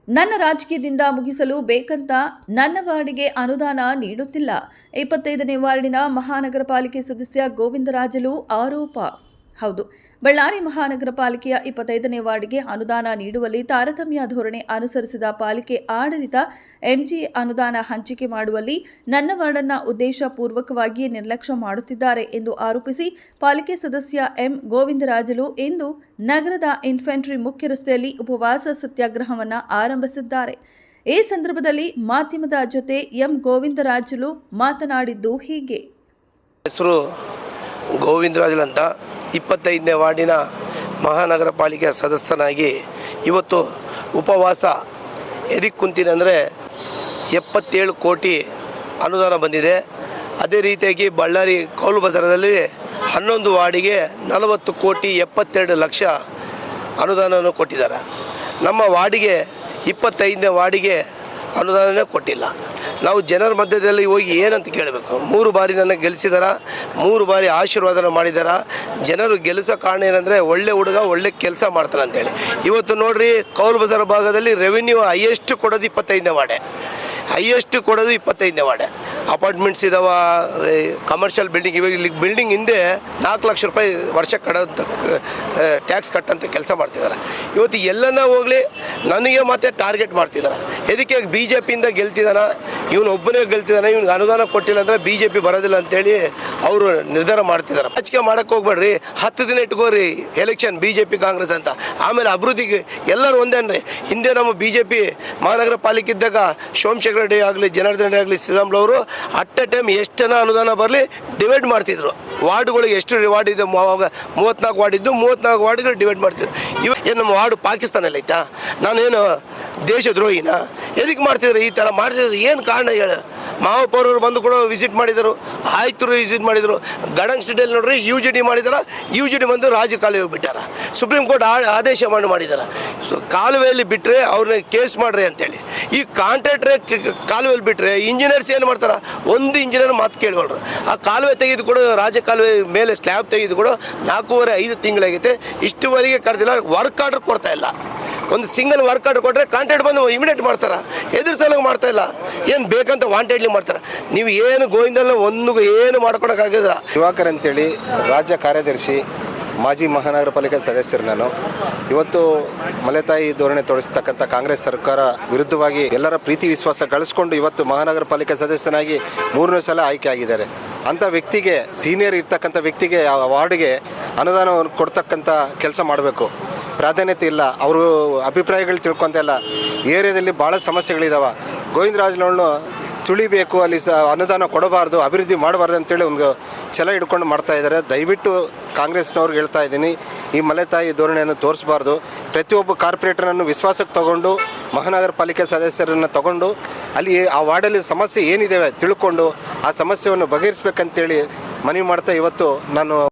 ನನ್ನ ರಾಜಕೀಯದಿಂದ ಮುಗಿಸಲು ಬೇಕಂತ ನನ್ನ ವಾರ್ಡಿಗೆ ಅನುದಾನ ನೀಡುತ್ತಿಲ್ಲ. 25ನೇ ವಾರ್ಡಿನ ಮಹಾನಗರ ಪಾಲಿಕೆ ಸದಸ್ಯ ಗೋವಿಂದರಾಜುಲು ಆರೋಪ. ಹೌದು, ಬಳ್ಳಾರಿ ಮಹಾನಗರ ಪಾಲಿಕೆಯ 25ನೇ ವಾರ್ಡ್ಗೆ ಅನುದಾನ ನೀಡುವಲ್ಲಿ ತಾರತಮ್ಯ ಧೋರಣೆ ಅನುಸರಿಸಿದ ಪಾಲಿಕೆ ಆಡಳಿತ ಎಂಜಿಎ ಅನುದಾನ ಹಂಚಿಕೆ ಮಾಡುವಲ್ಲಿ ನನ್ನ ವಾರ್ಡನ್ನು ಉದ್ದೇಶಪೂರ್ವಕವಾಗಿ ನಿರ್ಲಕ್ಷ್ಯ ಮಾಡುತ್ತಿದ್ದಾರೆ ಎಂದು ಆರೋಪಿಸಿ ಪಾಲಿಕೆ ಸದಸ್ಯ ಎಂ ಗೋವಿಂದರಾಜುಲು ಇಂದು ನಗರದ ಇನ್ಫೆಂಟ್ರಿ ಮುಖ್ಯ ರಸ್ತೆಯಲ್ಲಿ ಉಪವಾಸ ಸತ್ಯಾಗ್ರಹವನ್ನು ಆರಂಭಿಸಿದ್ದಾರೆ. ಈ ಸಂದರ್ಭದಲ್ಲಿ ಮಾಧ್ಯಮದ ಜೊತೆ ಎಂ ಗೋವಿಂದರಾಜುಲು ಮಾತನಾಡಿದ್ದು ಹೀಗೆ. ಹೆಸರು ಗೋವಿಂದರಾಜುಲು ಅಂತ 25ನೇ ವಾರ್ಡಿನ ಮಹಾನಗರ ಪಾಲಿಕೆಯ ಸದಸ್ಯನಾಗಿ ಇವತ್ತು ಉಪವಾಸ ಎದಕ್ಕೆ ಕುಂತೀನಿ ಅಂದರೆ 77 ಕೋಟಿ ಅನುದಾನ ಬಂದಿದೆ. ಅದೇ ರೀತಿಯಾಗಿ ಬಳ್ಳಾರಿ ಕೌಲು ಬಜಾರದಲ್ಲಿ 11 ವಾರ್ಡಿಗೆ 40 ಕೋಟಿ 72 ಲಕ್ಷ ಅನುದಾನವನ್ನು ಕೊಟ್ಟಿದ್ದಾರೆ. ನಮ್ಮ ವಾರ್ಡಿಗೆ 25ನೇ ವಾರ್ಡಿಗೆ ಅನುದಾನನೇ ಕೊಟ್ಟಿಲ್ಲ. ನಾವು ಜನರ ಮಧ್ಯದಲ್ಲಿ ಹೋಗಿ ಏನಂತ ಕೇಳಬೇಕು? 3 ಬಾರಿ ನನ್ನ ಗೆಲ್ಲಿಸಿದಾರ, 3 ಬಾರಿ ಆಶೀರ್ವಾದನ ಮಾಡಿದಾರ. ಜನರು ಗೆಲ್ಲಿಸೋ ಕಾರಣ ಏನಂದರೆ ಒಳ್ಳೆ ಹುಡುಗ ಒಳ್ಳೆ ಕೆಲಸ ಮಾಡ್ತಾನೆ ಅಂತೇಳಿ. ಇವತ್ತು ನೋಡ್ರಿ, ಕೌಲ್ ಬಜಾರ್ ಭಾಗದಲ್ಲಿ ರೆವಿನ್ಯೂ ಹೈಯೆಸ್ಟ್ ಕೊಡೋದು 25ನೇ ವಾರ್ಡೆ, ಹೈಯೆಸ್ಟ್ ಕೊಡೋದು 25ನೇ ವಾರ್ಡೆ. ಅಪಾರ್ಟ್ಮೆಂಟ್ಸ್ ಇದಾವೆ, ಕಮರ್ಷಿಯಲ್ ಬಿಲ್ಡಿಂಗ್. ಇವಾಗ ಇಲ್ಲಿ ಬಿಲ್ಡಿಂಗ್ ಹಿಂದೆ 4 ಲಕ್ಷ ರೂಪಾಯಿ ವರ್ಷ ಕಟ್ಟೋಂಥ ಟ್ಯಾಕ್ಸ್ ಕಟ್ಟಂತ ಕೆಲಸ ಮಾಡ್ತಿದ್ದಾರೆ. ಇವತ್ತು ಎಲ್ಲನ ಹೋಗಲಿ ನನಗೆ ಮತ್ತೆ ಟಾರ್ಗೆಟ್ ಮಾಡ್ತಿದ್ದಾರೆ. ಇದಕ್ಕೆ BJPಯಿಂದ ಗೆಲ್ತಿದ್ದಾನ, ಇವನು ಒಬ್ಬನೇ ಗೆಲ್ತಿದ್ದಾನೆ, ಇವ್ನಿಗೆ ಅನುದಾನ ಕೊಟ್ಟಿಲ್ಲ ಅಂದರೆ BJP ಬರೋದಿಲ್ಲ ಅಂತೇಳಿ ಅವರು ನಿರ್ಧಾರ ಮಾಡ್ತಿದ್ದಾರೆ. ರಾಜಕೀಯ ಮಾಡೋಕ್ಕೆ ಹೋಗ್ಬೇಡ್ರಿ, 10 ದಿನ ಇಟ್ಕೋರಿ ಎಲೆಕ್ಷನ್ BJP ಕಾಂಗ್ರೆಸ್ ಅಂತ. ಆಮೇಲೆ ಅಭಿವೃದ್ಧಿಗೆ ಎಲ್ಲರೂ ಒಂದೇನ್ರಿ. ಹಿಂದೆ ನಮ್ಮ BJP ಮಹಾನಗರ ಪಾಲಿಕೆ ಇದ್ದಾಗ ಸೋಮಶೇಖರ ರೆಡ್ಡಿ ಆಗಲಿ, ಜನಾರ್ದನ ರೆಡ್ಡಿ ಆಗಲಿ, ಶ್ರೀರಾಮುಲು ಅವರು ಅಟ್ ಎ ಟೈಮ್ ಎಷ್ಟು ಜನ ಅನುದಾನ ಬರಲಿ ಡಿವೈಡ್ ಮಾಡ್ತಿದ್ರು. ವಾರ್ಡ್ಗಳಿಗೆ ಎಷ್ಟು ವಾರ್ಡ್ ಇದೆ, 34 ವಾರ್ಡ್ ಇದ್ದು 34 ವಾರ್ಡ್ಗಳು ಡಿವೈಡ್ ಮಾಡ್ತಿದ್ರು. ಏನು ನಮ್ಮ ವಾರ್ಡು ಪಾಕಿಸ್ತಾನಲ್ಲಿ ಐತಾ? ನಾನೇನು ದೇಶದ್ರೋಹಿನ? ಎದಕ್ಕೆ ಮಾಡ್ತಿದ್ರು ಈ ಥರ ಮಾಡ್ತಿದ್ರು? ಏನು ಕಾರಣ ಹೇಳು? ಮಹಾಪೌರರು ಬಂದು ಕೂಡ ವಿಸಿಟ್ ಮಾಡಿದರು, ಆಯ್ತರು ವಿಸಿಟ್ ಮಾಡಿದರು. ಗಡಂಗ್ ಸಿಟಿಯಲ್ಲಿ ನೋಡ್ರಿ UGD ಮಾಡಿದಾರ, UGD ಬಂದು ರಾಜ್ಯ ಕಾಲುವೆ ಬಿಟ್ಟಾರ. ಸುಪ್ರೀಂ ಕೋರ್ಟ್ ಆದೇಶ ಮಾಡಿದ್ದಾರೆ, ಕಾಲುವೆಯಲ್ಲಿ ಬಿಟ್ಟರೆ ಅವ್ರನ್ನ ಕೇಸ್ ಮಾಡ್ರಿ ಅಂತೇಳಿ. ಈ ಕಾಂಟ್ರಾಕ್ಟ್ರೇ ಕಾಲುವೆಯಲ್ಲಿ ಬಿಟ್ಟರೆ ಇಂಜಿನಿಯರ್ಸ್ ಏನು ಮಾಡ್ತಾರೆ? ಒಂದು ಇಂಜಿನಿಯರ್ ಮಾತು ಕೇಳ್ಕೊಳ್ರು. ಆ ಕಾಲುವೆ ತೆಗೆದು ಕೂಡ ರಾಜ್ಯ ಕಾಲುವೆ ಮೇಲೆ ಸ್ಲ್ಯಾಬ್ ತೆಗೆದು ಕೂಡ 4.5 ತಿಂಗಳಾಗೈತೆ, ಇಷ್ಟುವರೆಗೆ ಕರೆದಿಲ್ಲ. ವರ್ಕ್ ಆರ್ಡರ್ ಕೊಡ್ತಾ ಇಲ್ಲ. ಒಂದು ಸಿಂಗಲ್ ವರ್ಕ್ ಆರ್ಡರ್ ಕೊಟ್ಟರೆ ಕಾಂಟ್ರಾಕ್ಟ್ ಬಂದು ಇಮಿಡಿಯೇಟ್ ಮಾಡ್ತಾರೆ, ಎದುರಿಸೋಲಾಗ ಮಾಡ್ತಾ ಇಲ್ಲ. ಏನು ಬೇಕಂತ ವಾಂಟೆಡ್ಲಿ ಮಾಡ್ತಾರೆ. ನೀವು ಏನು ಗೋವಿಂದಲ್ಲ ಒಂದು ಏನು ಮಾಡ್ಕೊಳಕ್ಕಾಗಿಲ್ಲ. ದಿವಾಕರ್ ಅಂತೇಳಿ ರಾಜ್ಯ ಕಾರ್ಯದರ್ಶಿ, ಮಾಜಿ ಮಹಾನಗರ ಪಾಲಿಕೆ ಸದಸ್ಯರು ನಾನು. ಇವತ್ತು ಮಲೆತಾಯಿ ಧೋರಣೆ ತೋರಿಸ್ತಕ್ಕಂಥ ಕಾಂಗ್ರೆಸ್ ಸರ್ಕಾರ ವಿರುದ್ಧವಾಗಿ ಎಲ್ಲರ ಪ್ರೀತಿ ವಿಶ್ವಾಸ ಗಳಿಸ್ಕೊಂಡು ಇವತ್ತು ಮಹಾನಗರ ಪಾಲಿಕೆ ಸದಸ್ಯನಾಗಿ 3ನೇ ಸಲ ಆಯ್ಕೆ ಆಗಿದ್ದಾರೆ. ಅಂಥ ವ್ಯಕ್ತಿಗೆ, ಸೀನಿಯರ್ ಇರ್ತಕ್ಕಂಥ ವ್ಯಕ್ತಿಗೆ ಆ ವಾರ್ಡ್ಗೆ ಅನುದಾನವನ್ನು ಕೊಡ್ತಕ್ಕಂಥ ಕೆಲಸ ಮಾಡಬೇಕು. ಪ್ರಾಧಾನ್ಯತೆ ಇಲ್ಲ, ಅವರು ಅಭಿಪ್ರಾಯಗಳು ತಿಳ್ಕೊತ ಇಲ್ಲ. ಏರಿಯಾದಲ್ಲಿ ಭಾಳ ಸಮಸ್ಯೆಗಳಿದ್ದಾವೆ. ಗೋವಿಂದರಾಜುಲು ತುಳಿಬೇಕು, ಅಲ್ಲಿ ಅನುದಾನ ಕೊಡಬಾರ್ದು, ಅಭಿವೃದ್ಧಿ ಮಾಡಬಾರ್ದು ಅಂತೇಳಿ ಒಂದು ಛಲ ಹಿಡ್ಕೊಂಡು ಮಾಡ್ತಾ ಇದ್ದಾರೆ. ದಯವಿಟ್ಟು ಕಾಂಗ್ರೆಸ್ನವ್ರಿಗೆ ಹೇಳ್ತಾ ಇದ್ದೀನಿ, ಈ ಮಲೆತಾಯಿ ಧೋರಣೆಯನ್ನು ತೋರಿಸಬಾರ್ದು. ಪ್ರತಿಯೊಬ್ಬ ಕಾರ್ಪೊರೇಟರನ್ನು ವಿಶ್ವಾಸಕ್ಕೆ ತಗೊಂಡು, ಮಹಾನಗರ ಪಾಲಿಕೆ ಸದಸ್ಯರನ್ನು ತಗೊಂಡು ಅಲ್ಲಿ ಆ ವಾರ್ಡಲ್ಲಿ ಸಮಸ್ಯೆ ಏನಿದೆ ತಿಳ್ಕೊಂಡು ಆ ಸಮಸ್ಯೆಯನ್ನು ಬಗೆಹರಿಸ್ಬೇಕಂತೇಳಿ ಮನವಿ ಮಾಡ್ತಾ ಇವತ್ತು ನಾನು